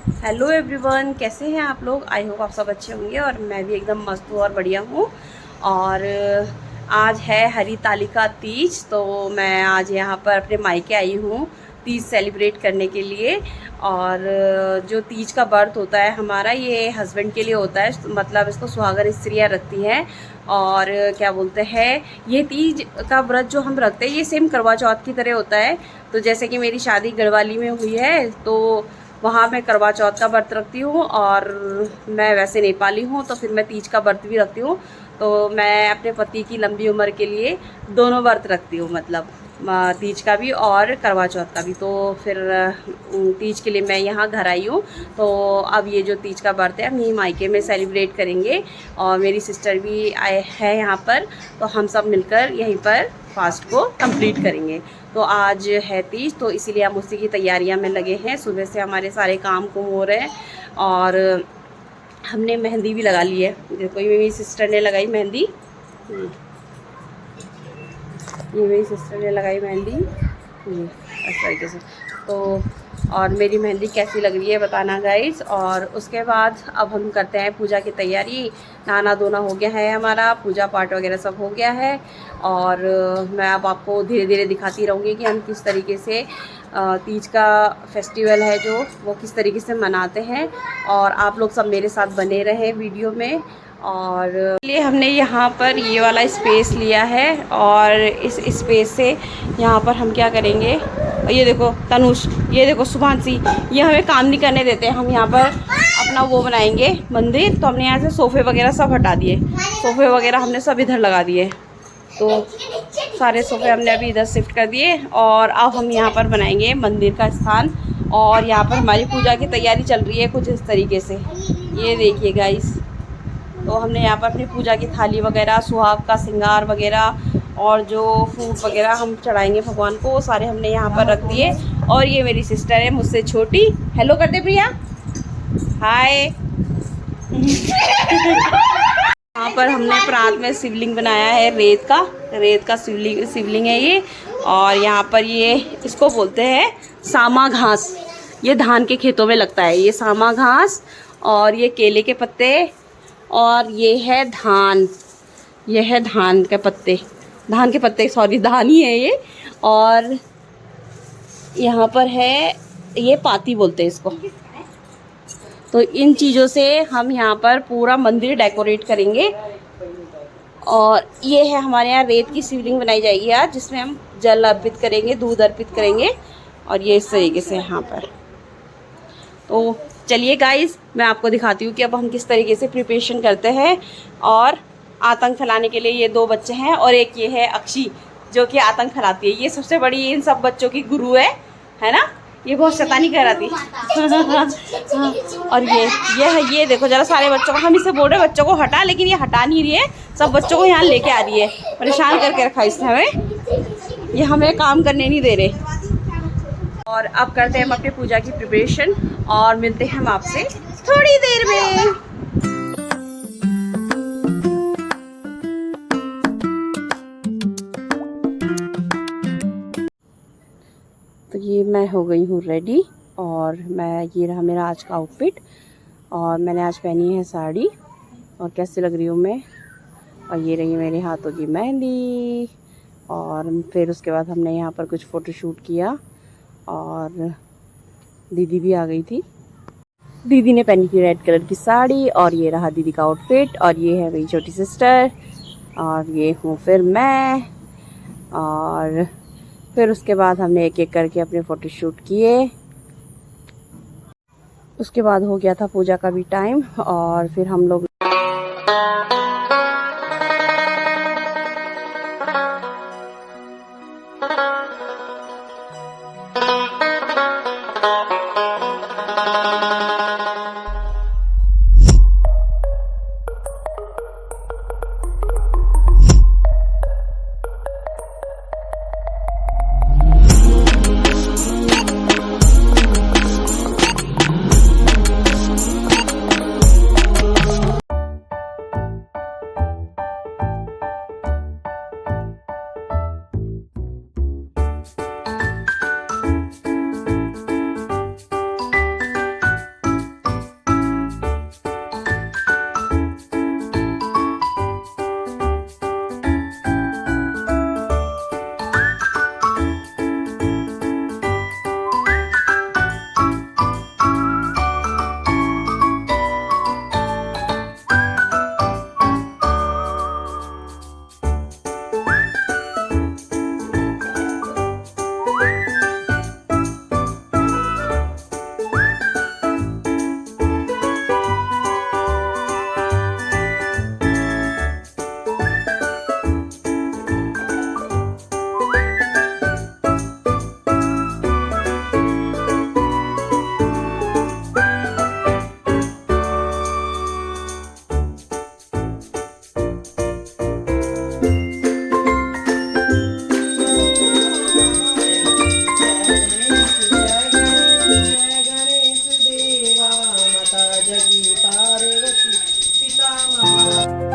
Hello everyone, कैसे हैं आप लोग। आई होप आप सब अच्छे होंगे और मैं भी एकदम मस्त हूँ और बढ़िया हूँ। और आज है हरितालिका तीज, तो मैं आज यहाँ पर अपने मायके आई हूँ तीज सेलिब्रेट करने के लिए। और जो तीज का व्रत होता है हमारा, ये हस्बैंड के लिए होता है, मतलब इसको सुहागन स्त्रियाँ रखती हैं। और क्या बोलते हैं, ये तीज का व्रत जो हम रखते हैं ये सेम करवा चौथ की तरह होता है। तो जैसे कि मेरी शादी गढ़वाली में हुई है, तो वहाँ मैं करवा चौथ का व्रत रखती हूँ, और मैं वैसे नेपाली हूँ तो फिर मैं तीज का व्रत भी रखती हूँ। तो मैं अपने पति की लंबी उम्र के लिए दोनों व्रत रखती हूँ, मतलब तीज का भी और करवा चौथ का भी। तो फिर तीज के लिए मैं यहाँ घर आई हूँ। तो अब ये जो तीज का व्रत है हम यहीं मायके में सेलिब्रेट करेंगे, और मेरी सिस्टर भी आए है यहाँ पर, तो हम सब मिलकर यहीं पर फास्ट को कंप्लीट करेंगे। तो आज है तीज, तो इसीलिए हम उसी की तैयारियां में लगे हैं। सुबह से हमारे सारे काम कुम हो रहे हैं, और हमने मेहंदी भी लगा ली है। देखो ये मेरी सिस्टर ने लगाई मेहंदी, ये मेरी सिस्टर ने लगाई मेहंदी इस तरीके से। तो और मेरी मेहंदी कैसी लग रही है बताना गाइस। और उसके बाद अब हम करते हैं पूजा की तैयारी। नहाना धोना हो गया है हमारा, पूजा पाठ वगैरह सब हो गया है। और मैं अब आपको धीरे धीरे दिखाती रहूँगी कि हम किस तरीके से तीज का फेस्टिवल है जो वो किस तरीके से मनाते हैं। और आप लोग सब मेरे साथ बने रहें वीडियो में। और इसलिए हमने यहाँ पर ये वाला स्पेस लिया है, और इस स्पेस से यहाँ पर हम क्या करेंगे, ये देखो तनुष, ये देखो सुभांशी, ये हमें काम नहीं करने देते। हम यहाँ पर अपना वो बनाएंगे मंदिर। तो हमने यहाँ से सोफ़े वगैरह सब हटा दिए, सोफ़े वगैरह हमने सब इधर लगा दिए। तो सारे सोफ़े हमने अभी इधर शिफ्ट कर दिए, और अब हम यहाँ पर बनाएंगे मंदिर का स्थान। और यहाँ पर हमारी पूजा की तैयारी चल रही है कुछ इस तरीके से, ये देखिए गाइस। तो हमने यहाँ पर अपनी पूजा की थाली वगैरह, सुहाग का श्रृंगार वगैरह, और जो फ्रूट वगैरह हम चढ़ाएंगे भगवान को, वो सारे हमने यहाँ पर रख दिए। और ये मेरी सिस्टर है मुझसे छोटी, हेलो करते प्रिया, हाय। यहाँ पर हमने प्रांत में शिवलिंग बनाया है, रेत का शिवलिंग है ये। और यहाँ पर ये इसको बोलते हैं सामा घास, ये धान के खेतों में लगता है ये सामा घास। और ये केले के पत्ते, और ये है धान, ये है धान के पत्ते, सॉरी धान ही है ये। और यहाँ पर है ये पाती बोलते हैं इसको। तो इन चीज़ों से हम यहाँ पर पूरा मंदिर डेकोरेट करेंगे। और ये है हमारे यहाँ रेत की शिवलिंग बनाई जाएगी आज, जिसमें हम जल अर्पित करेंगे, दूध अर्पित करेंगे। और ये इस तरीके से यहाँ पर। तो चलिए गाइस, मैं आपको दिखाती हूँ कि अब हम किस तरीके से प्रिपरेशन करते हैं। और आतंक फैलाने के लिए ये दो बच्चे हैं, और एक ये है अक्षी जो कि आतंक फैलाती है। ये सबसे बड़ी इन सब बच्चों की गुरु है ना, ये बहुत शैतानी कराती और ये देखो जरा सारे बच्चों को, हम इसे बोल रहे बच्चों को हटा, लेकिन ये हटा नहीं रही है, सब बच्चों को यहाँ लेके आ रही है, परेशान करके रखा इसने हमें, ये हमें काम करने नहीं दे रहे। और अब करते हैं हम अपनी पूजा की प्रिपरेशन, और मिलते हैं हम आपसे थोड़ी देर में। तो ये मैं हो गई हूँ रेडी, और ये रहा मेरा आज का आउटफिट। और मैंने आज पहनी है साड़ी, और कैसी लग रही हूँ मैं। और ये रही मेरे हाथों की मेहंदी। और फिर उसके बाद हमने यहाँ पर कुछ फ़ोटोशूट किया, और दीदी भी आ गई थी। दीदी ने पहनी थी रेड कलर की साड़ी, और ये रहा दीदी का आउटफिट। और ये है मेरी छोटी सिस्टर, और ये हूँ फिर मैं। और फिर उसके बाद हमने एक एक करके अपने फ़ोटोशूट किए। उसके बाद हो गया था पूजा का भी टाइम, और फिर हम लोग जगी पार्वती पितामह।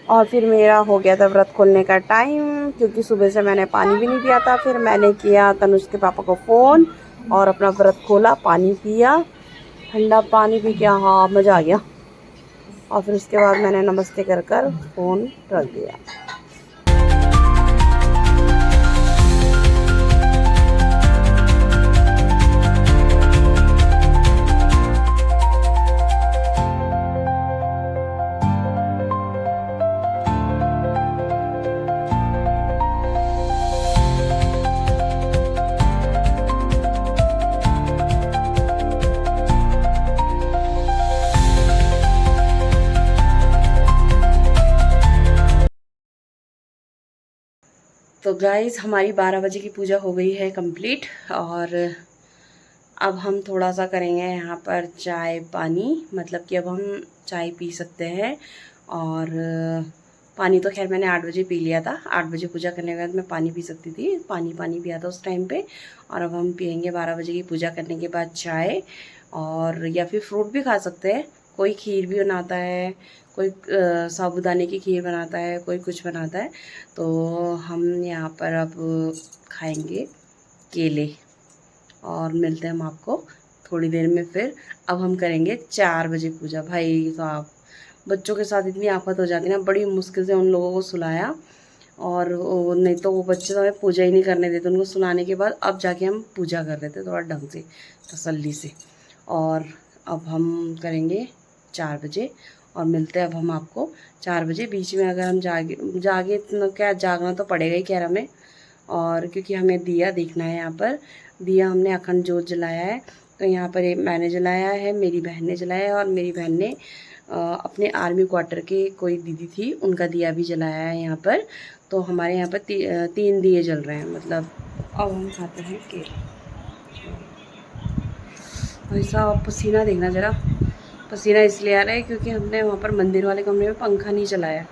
और फिर मेरा हो गया था व्रत खोलने का टाइम, क्योंकि सुबह से मैंने पानी भी नहीं पिया था। फिर मैंने किया तनुष के पापा को फ़ोन और अपना व्रत खोला, पानी पिया, ठंडा पानी पी के हाँ मज़ा आ गया। और फिर उसके बाद मैंने नमस्ते कर कर फ़ोन रख दिया। तो गाइज़ हमारी 12 बजे की पूजा हो गई है कंप्लीट। और अब हम थोड़ा सा करेंगे यहाँ पर चाय पानी, मतलब कि अब हम चाय पी सकते हैं। और पानी तो खैर मैंने 8 बजे पी लिया था। 8 बजे पूजा करने के बाद मैं पानी पी सकती थी, पानी पिया था उस टाइम पे। और अब हम पियेंगे 12 बजे की पूजा करने के बाद चाय, और या फिर फ्रूट भी खा सकते हैं। कोई खीर भी बनाता है, कोई साबूदाने की खीर बनाता है, कोई कुछ बनाता है। तो हम यहाँ पर अब खाएंगे केले, और मिलते हैं हम आपको थोड़ी देर में। फिर अब हम करेंगे 4 बजे पूजा। भाई साहब बच्चों के साथ इतनी आफत हो जाती है ना, बड़ी मुश्किल से उन लोगों को सुलाया। और नहीं तो वो बच्चे तो हमें पूजा ही नहीं करने देते। उनको सुलाने के बाद अब जाके हम पूजा कर रहे थे थोड़ा ढंग से, तसल्ली से। और अब हम करेंगे 4 बजे, और मिलते हैं अब हम आपको 4 बजे। बीच में अगर हम जागे तो क्या, जागना तो पड़ेगा ही खैर हमें। और क्योंकि हमें दिया देखना है, यहाँ पर दिया हमने अखंड जोत जलाया है। तो यहाँ पर मैंने जलाया है, मेरी बहन ने जलाया है, और मेरी बहन ने अपने आर्मी क्वार्टर के कोई दीदी थी उनका दिया भी जलाया है यहाँ पर। तो हमारे यहाँ पर 3 दिए जल रहे हैं मतलब। अब हम खाते हैं केला। भाई साहब पसीना देखना ज़रा, पसीना इसलिए आ रहा है क्योंकि हमने वहाँ पर मंदिर वाले कमरे में पंखा नहीं चलाया,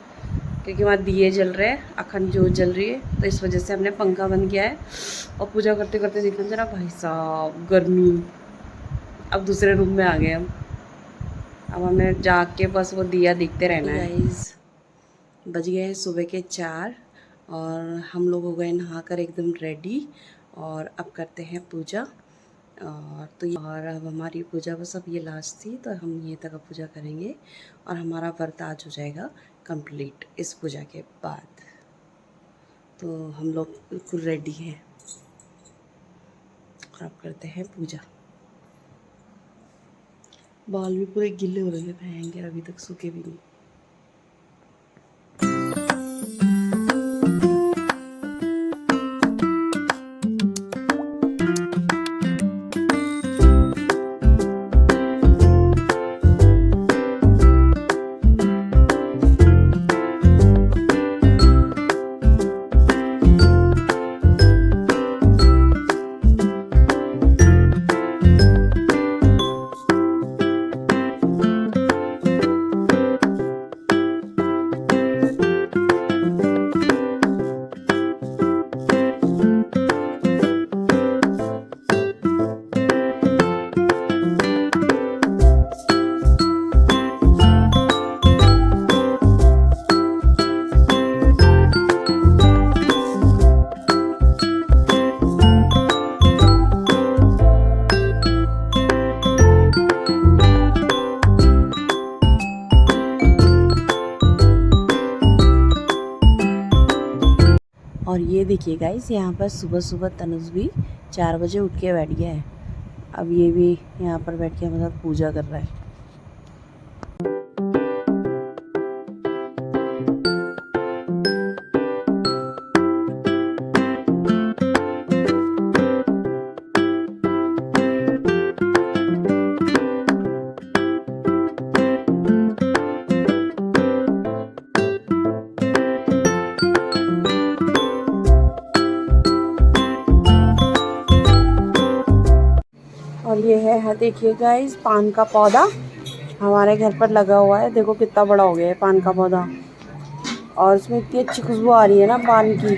क्योंकि वहाँ दिए जल रहे हैं, अखंड जोत जल रही है। तो इस वजह से हमने पंखा बंद किया है। और पूजा करते करते देखना जरा, भाई साहब गर्मी। अब दूसरे रूम में आ गए हम। अब हमें जाग के बस वो दिया देखते रहना है। गाइस बज गए हैं सुबह के 4, और हम लोग हो गए नहा कर एकदम रेडी। और अब करते हैं पूजा। और अब हमारी पूजा बस अब ये लास्ट थी, तो हम ये तक पूजा करेंगे और हमारा व्रत आज हो जाएगा कंप्लीट इस पूजा के बाद। तो हम लोग बिल्कुल रेडी हैं और अब करते हैं पूजा। बाल भी पूरे गिले हो रहे हैं भयंकर, अभी तक सूखे भी नहीं। और ये देखिए गाइस, यहाँ पर सुबह सुबह तनुज भी 4 बजे उठ के बैठ गया है। अब ये भी यहाँ पर बैठ के हमारे साथ पूजा कर रहा है। और ये है देखिए गाइस पान का पौधा हमारे घर पर लगा हुआ है। देखो कितना बड़ा हो गया है पान का पौधा, और इसमें इतनी अच्छी खुशबू आ रही है ना पान की।